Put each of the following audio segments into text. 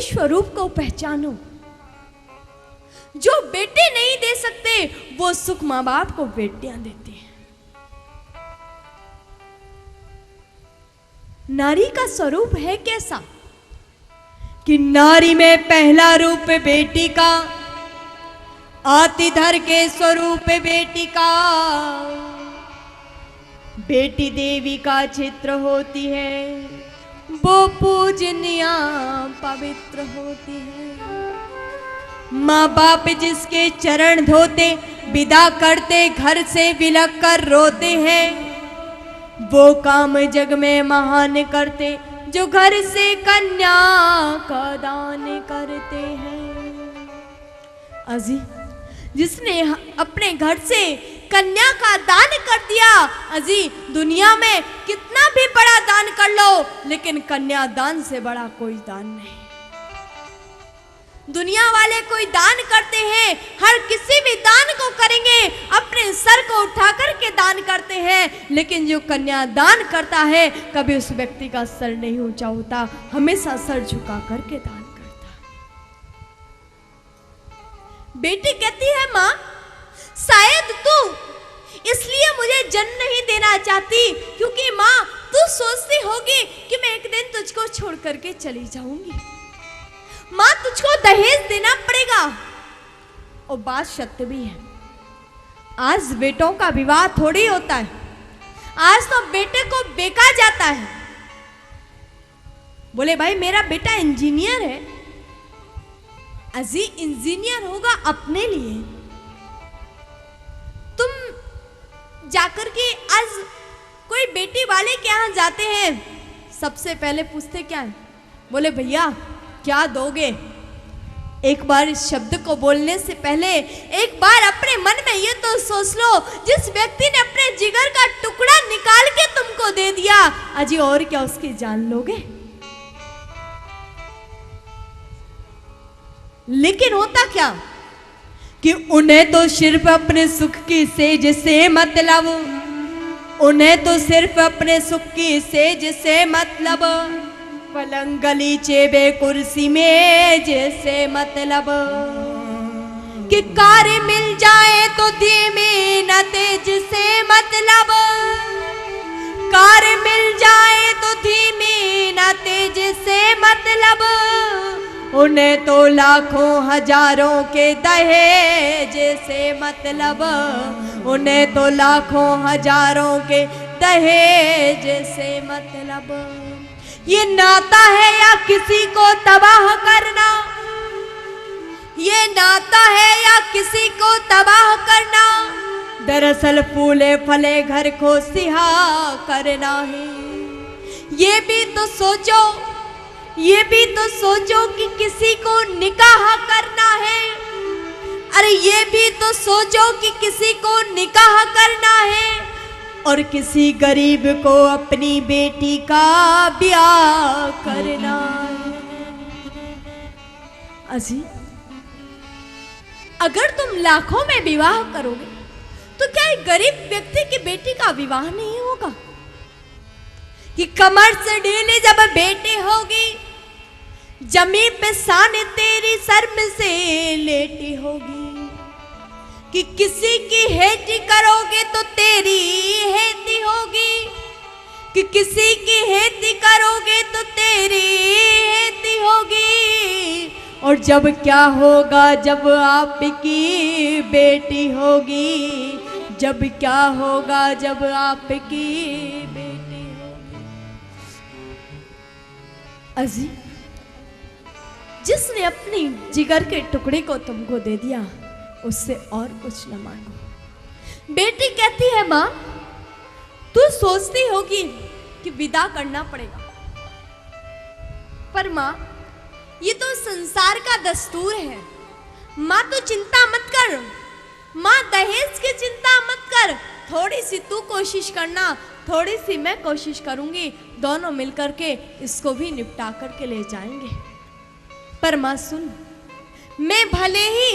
के स्वरूप को पहचानो। जो बेटे नहीं दे सकते वो सुख माँ बाप को बेटियां देती हैं। नारी का स्वरूप है कैसा कि नारी में पहला रूप बेटी का, आतिधर के स्वरूप बेटी का। बेटी देवी का चित्र होती है, वो पूजनीया पवित्र होती है। माँ बाप जिसके चरण धोते, विदा करते घर से बिलख कर रोते हैं, वो काम जग में महान करते जो घर से कन्या का दान करते हैं। अजी जिसने अपने घर से कन्या का दान कर दिया, अजी दुनिया में कितना भी बड़ा दान कर लो, लेकिन कन्या दान से बड़ा कोई दान नहीं। दुनिया वाले कोई दान करते हैं, हर किसी भी दान को करेंगे, अपने सर को उठा करके दान करते हैं, लेकिन जो कन्या दान करता है कभी उस व्यक्ति का सर नहीं ऊंचा होता, हमेशा सर झुका करके दान करता। बेटी कहती है माँ शायद तू इसलिए मुझे जन्म नहीं देना चाहती क्योंकि माँ तू सोचती होगी कि मैं एक दिन तुझको छोड़ करके चली जाऊंगी, माँ तुझको दहेज देना पड़ेगा। और बात सत्य भी है, आज बेटों का विवाह थोड़ी होता है, आज तो बेटे को बेचा जाता है। बोले भाई मेरा बेटा इंजीनियर है, अजी इंजीनियर होगा अपने लिए। तुम जाकर के आज कोई बेटी वाले के यहाँ जाते हैं, सबसे पहले पूछते क्या है, बोले भैया क्या दोगे। एक बार इस शब्द को बोलने से पहले एक बार अपने मन में ये तो सोच लो, जिस व्यक्ति ने अपने जिगर का टुकड़ा निकाल के तुमको दे दिया, अजी और क्या उसकी जान लोगे। लेकिन होता क्या कि उन्हें तो सिर्फ अपने सुख की सेज से मतलब, उन्हें तो सिर्फ अपने सुख की सेज से मतलब, पलंग गलीचे बे कुर्सी में जैसे मतलब, कि कार्य मिल जाए तो धीमी न तेज से मतलब, कार्य मिल जाए तो धीमी न तेज से मतलब, उन्हें तो लाखों हजारों के दहेज से मतलब, उन्हें तो लाखों हजारों के दहेज से मतलब। ये नाता है या किसी को तबाह करना, ये नाता है या किसी को तबाह करना, दरअसल फूले फले घर को सिहा करना है। ये भी तो सोचो, ये भी तो सोचो कि किसी को निकाह करना है, अरे ये भी तो सोचो कि किसी को निकाह करना है और किसी गरीब को अपनी बेटी का ब्याह करना है। अजी अगर तुम लाखों में विवाह करोगे तो क्या एक गरीब व्यक्ति की बेटी का विवाह नहीं होगा? कि कमर से ढीली जब बेटी होगी, जमीन पे सान तेरी शर्म से लेटी होगी, कि किसी की हेती करोगे तो तेरी हेती होगी, कि किसी की हेती करोगे तो तेरी हेती होगी। और जब क्या होगा जब आपकी बेटी होगी, जब क्या होगा जब आपकी बेटी होगी। अजी जिसने अपनी जिगर के टुकड़े को तुमको दे दिया उससे और कुछ न मांगो। बेटी कहती है माँ तू सोचती होगी कि विदा करना पड़ेगा, पर माँ ये तो संसार का दस्तूर है। माँ तू चिंता मत कर, माँ दहेज की चिंता मत कर, थोड़ी सी तू कोशिश करना, थोड़ी सी मैं कोशिश करूंगी, दोनों मिलकर के इसको भी निपटा करके ले जाएंगे। पर माँ सुन, मैं भले ही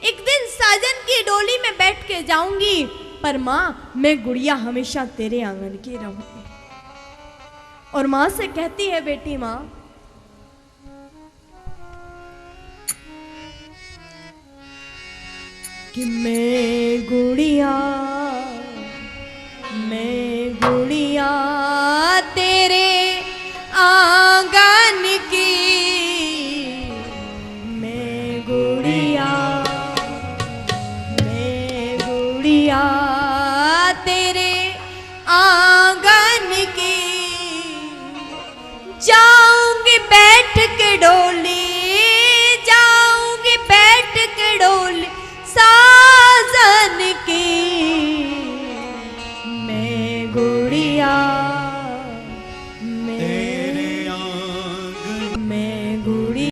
एक दिन साजन की डोली में बैठ के जाऊंगी, पर माँ मैं गुड़िया हमेशा तेरे आंगन की रहूंगी। और माँ से कहती है बेटी माँ कि मैं गुड़िया तेरे आंगन की, मैं गुड़िया तेरे आंगन की, जाऊंगी बैठ के डोली